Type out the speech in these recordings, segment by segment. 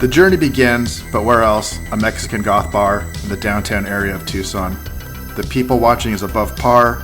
The journey begins, but where else? A Mexican goth bar in the downtown area of Tucson. The people watching is above par,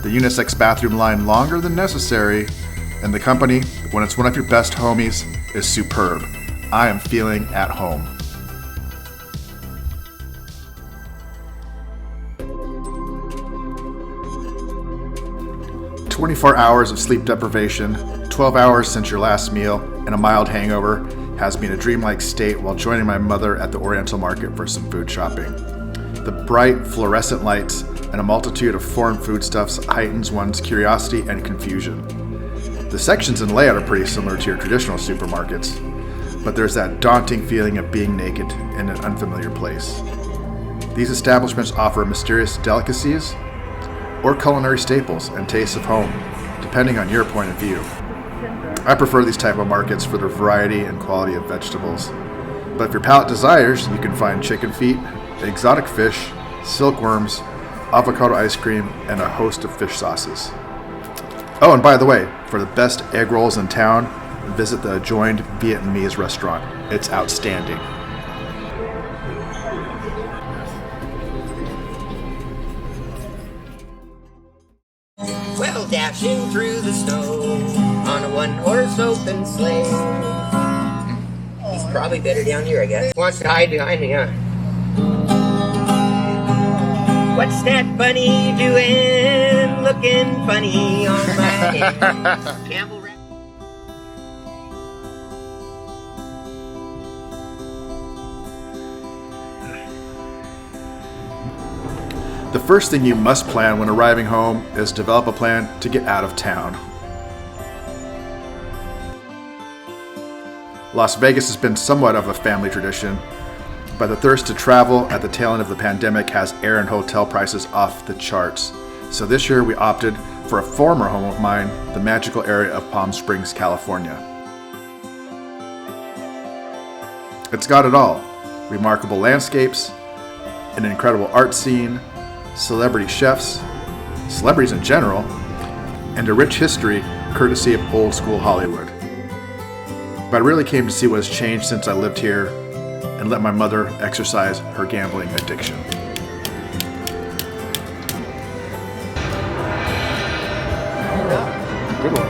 the unisex bathroom line longer than necessary, and the company, when it's one of your best homies, is superb. I am feeling at home. "24 hours of sleep deprivation, 12 hours since your last meal, and a mild hangover has me in a dreamlike state while joining my mother at the Oriental Market for some food shopping. The bright, fluorescent lights and a multitude of foreign foodstuffs heightens one's curiosity and confusion. The sections and layout are pretty similar to your traditional supermarkets, but there's that daunting feeling of being naked in an unfamiliar place. These establishments offer mysterious delicacies or culinary staples and tastes of home, depending on your point of view. I prefer these type of markets for their variety and quality of vegetables. But if your palate desires, you can find chicken feet, exotic fish, silkworms, avocado ice cream, and a host of fish sauces. Oh, and by the way, for the best egg rolls in town, visit the adjoined Vietnamese restaurant. It's outstanding. Well, dashing through the snow on a one-horse open sleigh. He's probably better down here, I guess. Wants to hide behind me, huh? What's that bunny doing? Looking funny on my head. Campbell. The first thing you must plan when arriving home is develop a plan to get out of town. Las Vegas has been somewhat of a family tradition, but the thirst to travel at the tail end of the pandemic has air and hotel prices off the charts. So this year we opted for a former home of mine, the magical area of Palm Springs, California. It's got it all: remarkable landscapes, an incredible art scene, celebrity chefs, celebrities in general, and a rich history courtesy of old school Hollywood. But I really came to see what has changed since I lived here and let my mother exercise her gambling addiction. Good one.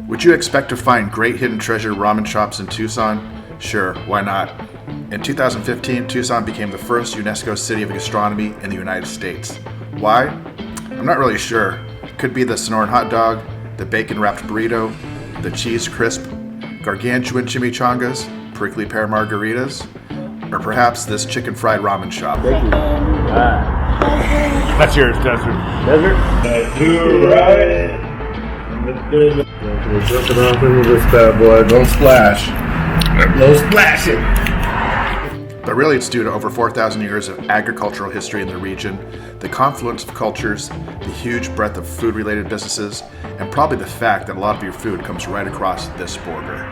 Would you expect to find great hidden treasure ramen shops in Tucson? Sure, why not? In 2015, Tucson became the first UNESCO city of gastronomy in the United States. Why? I'm not really sure. Could be the Sonoran hot dog, the bacon-wrapped burrito, the cheese crisp, gargantuan chimichangas, prickly pear margaritas, or perhaps this chicken fried ramen shop. That's yours, Desert. We're jumping off into this bad boy. Don't splash. No splashing. But really it's due to over 4,000 years of agricultural history in the region, the confluence of cultures, the huge breadth of food-related businesses, and probably the fact that a lot of your food comes right across this border.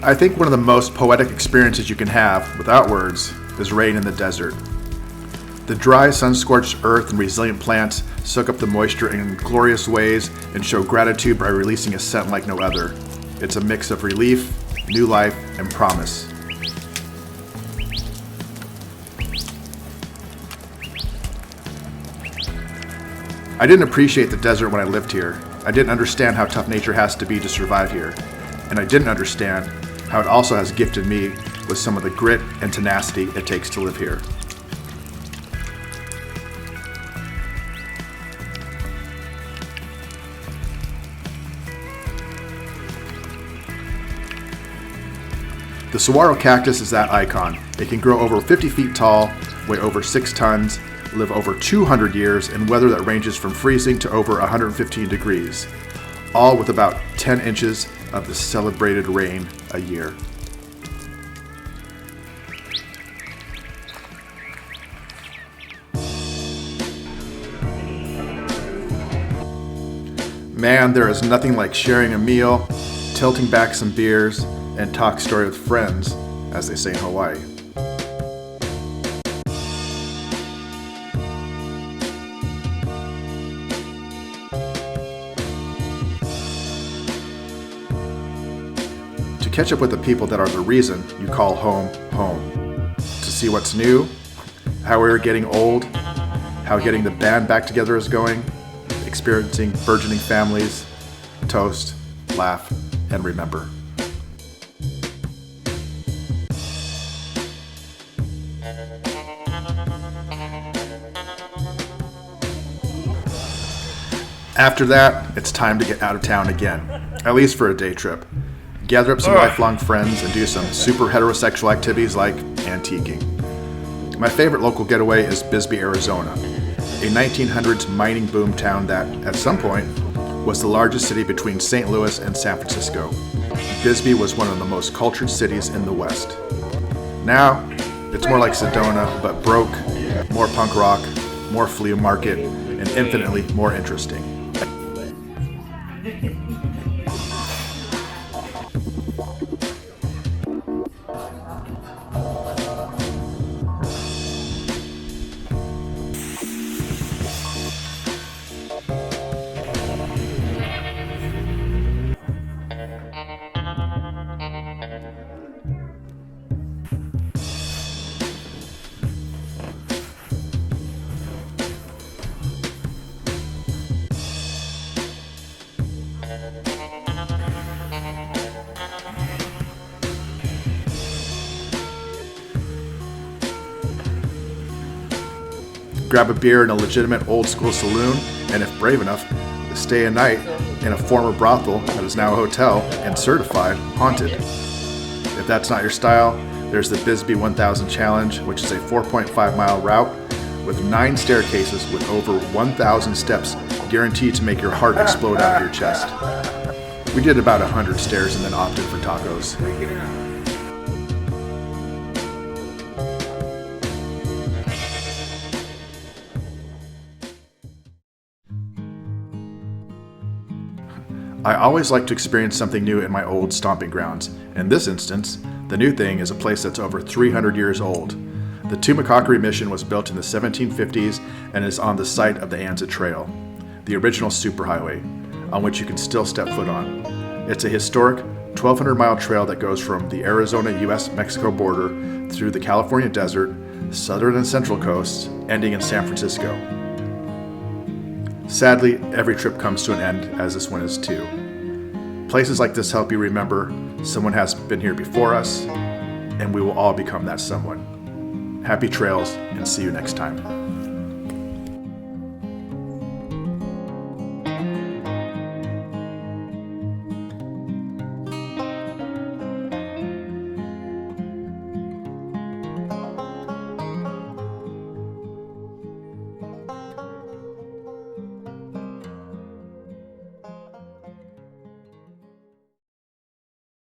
I think one of the most poetic experiences you can have, without words, is rain in the desert. The dry, sun-scorched earth and resilient plants soak up the moisture in glorious ways and show gratitude by releasing a scent like no other. It's a mix of relief, new life, and promise. I didn't appreciate the desert when I lived here. I didn't understand how tough nature has to be to survive here. And I didn't understand how it also has gifted me with some of the grit and tenacity it takes to live here. The saguaro cactus is that icon. It can grow over 50 feet tall, weigh over 6 tons, live over 200 years in weather that ranges from freezing to over 115 degrees, all with about 10 inches of the celebrated rain a year. Man, there is nothing like sharing a meal, tilting back some beers, and talk story with friends, as they say in Hawaii. To catch up with the people that are the reason you call home, home. To see what's new, how we're getting old, how getting the band back together is going, experiencing burgeoning families, toast, laugh, and remember. After that, it's time to get out of town again, at least for a day trip. Gather up some lifelong friends and do some super heterosexual activities like antiquing. My favorite local getaway is Bisbee, Arizona, a 1900s mining boom town that, at some point, was the largest city between St. Louis and San Francisco. Bisbee was one of the most cultured cities in the West. Now, it's more like Sedona, but broke, more punk rock, more flea market, and infinitely more interesting. Grab a beer in a legitimate old school saloon, and if brave enough, stay a night in a former brothel that is now a hotel and certified haunted. If that's not your style, there's the Bisbee 1000 Challenge, which is a 4.5 mile route with 9 staircases with over 1,000 steps guaranteed to make your heart explode out of your chest. We did about 100 stairs and then opted for tacos. I always like to experience something new in my old stomping grounds. In this instance, the new thing is a place that's over 300 years old. The Tumacacori Mission was built in the 1750s and is on the site of the Anza Trail, the original superhighway, on which you can still step foot on. It's a historic 1,200-mile trail that goes from the Arizona-US-Mexico border through the California desert, southern and central coasts, ending in San Francisco. Sadly, every trip comes to an end, as this one is too. Places like this help you remember someone has been here before us, and we will all become that someone. Happy trails, and see you next time.